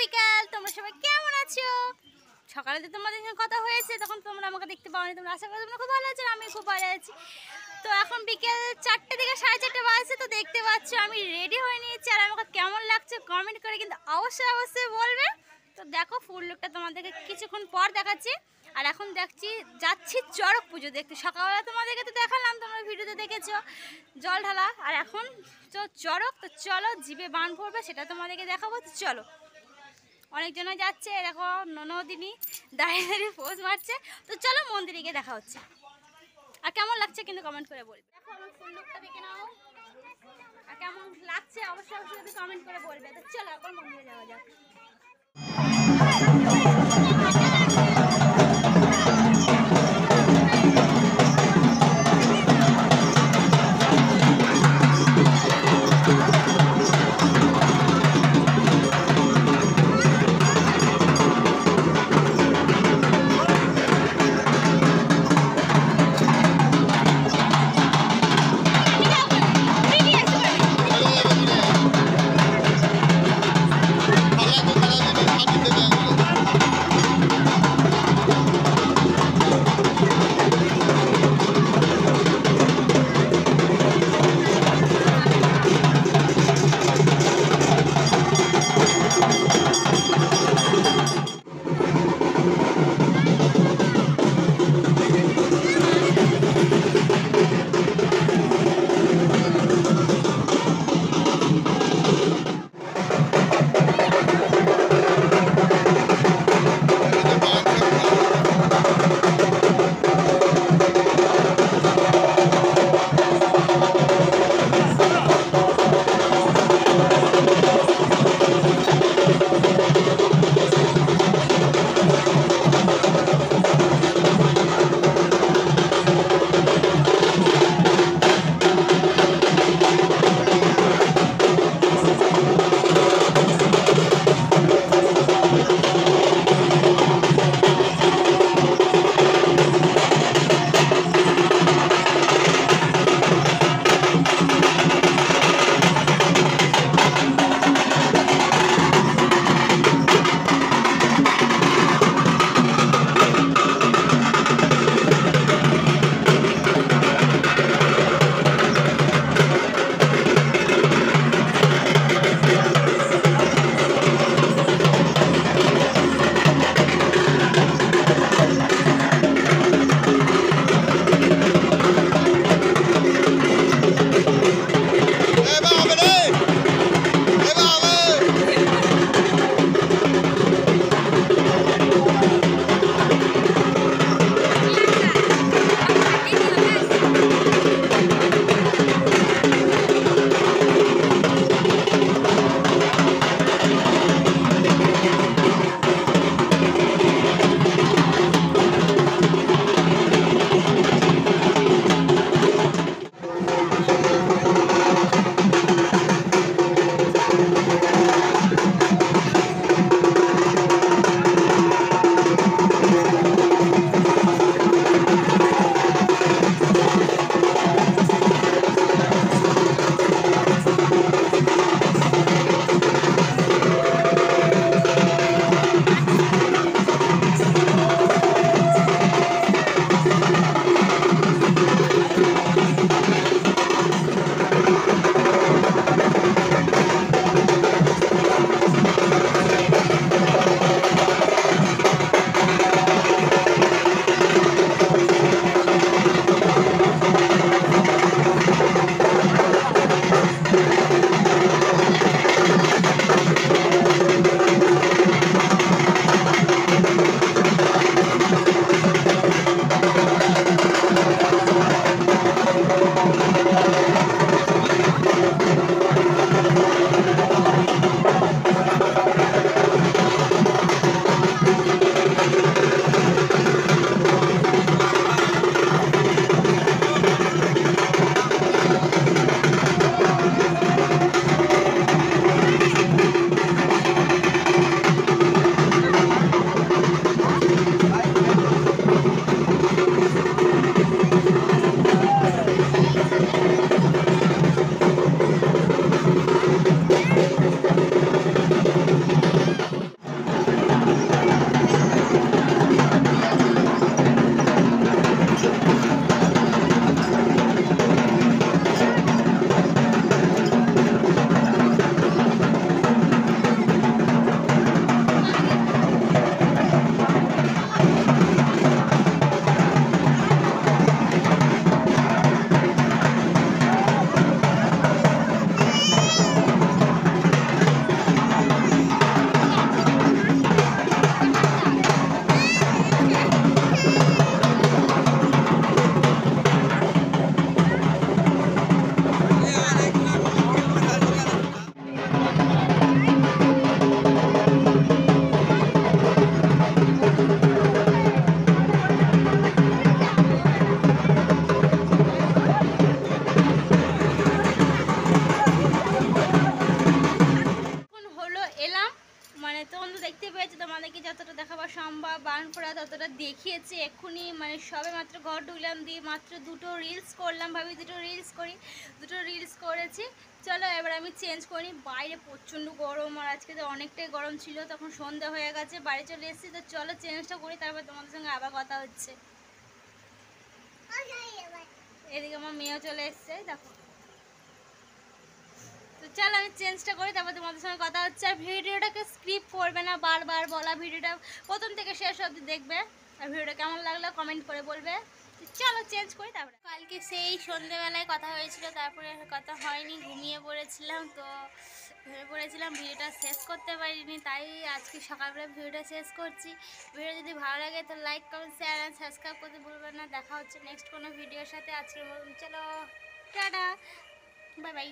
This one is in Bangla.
বিকাল, তোমরা সবাই কেমন আছো? সকালে তো তোমাদের সঙ্গে কথা হয়েছে, তখন তোমরা আমাকে দেখতে পাওনি। তোমরা আশা করি তোমরা খুব ভালো আছো, আমি খুব ভালো আছি। তো এখন বিকেল 4টে থেকে 4:30 বাজছে। তো দেখতে পাচ্ছ আমি রেডি হয়ে নিয়েছি, আর আমাকে কেমন লাগছে কমেন্ট করে কিন্তু অবশ্যই বলবে। তো দেখো ফুল লুকটা তোমাদেরকে কিছুক্ষণ পর দেখাচ্ছি। আর এখন যাচ্ছি চড়ক পুজো দেখতে। সকালবেলা তোমাদেরকে তো দেখালাম, তোমরা ভিডিওতে দেখেছো জল ঢালা। আর এখন তো চড়ক, তো চলো জিভে বান পড়বে সেটা তোমাদেরকে দেখাবো। তো চলো, অনেকজনে যাচ্ছে, দেখো ননদিনী দাঁড়িয়ে পোজ মারছে। তো চলো মন্দিরে গিয়ে দেখা হচ্ছে। আর কেমন লাগছে কিন্তু কমেন্ট করে বলবে। দেখো আমার ফুল লুকটা দেখে নাও, আর কেমন লাগছে অবশ্যই কমেন্ট করে বলবে। তো চলো এখন মন্দিরে যাওয়া যাক। মানে তখন তো দেখতে পেয়েছি তোমাদেরকে যতটা দেখাবা সম্ভব বারণপুরা ততটা দেখিয়েছি। এক্ষুনি মানে সবে মাত্র ঘর ঢুকলাম, দিয়ে মাত্র দুটো রিলস করলাম, ভাবি দুটো রিলস করি, দুটো রিলস করেছি। চলো এবার আমি চেঞ্জ করি, বাইরে প্রচণ্ড গরম আর আজকে তো অনেকটাই গরম ছিল, তখন সন্ধ্যা হয়ে গেছে, বাড়ি চলে এসেছি। তো চলো চেঞ্জটা করি, তারপর তোমাদের সঙ্গে আবার কথা হচ্ছে। এদিকে আমার মেয়েও চলে এসছে, দেখো। তো চলো আমি চেঞ্জটা করি, তারপর তোমাদের সঙ্গে কথা হচ্ছে। আর ভিডিওটাকে স্কিপ করবে না, বারবার বলা, ভিডিওটা প্রথম থেকে শেষ অবধি দেখবে। আর ভিডিওটা কেমন লাগলো কমেন্ট করে বলবে। তো চলো চেঞ্জ করি। তারপরে কালকে সেই সন্ধ্যেবেলায় কথা হয়েছিল, তারপরে আর কথা হয়নি, ঘুমিয়ে পড়েছিলাম। তো ভেবে পড়েছিলাম ভিডিওটা শেষ করতে পারিনি, তাই আজকে সকালবেলা ভিডিওটা শেষ করছি। ভিডিও যদি ভালো লাগে তো like comment share and subscribe করতে ভুলবেন না। দেখা হচ্ছে নেক্সট কোনো ভিডিওর সাথে। আজকের মতন চলো টাটা, বাই বাই।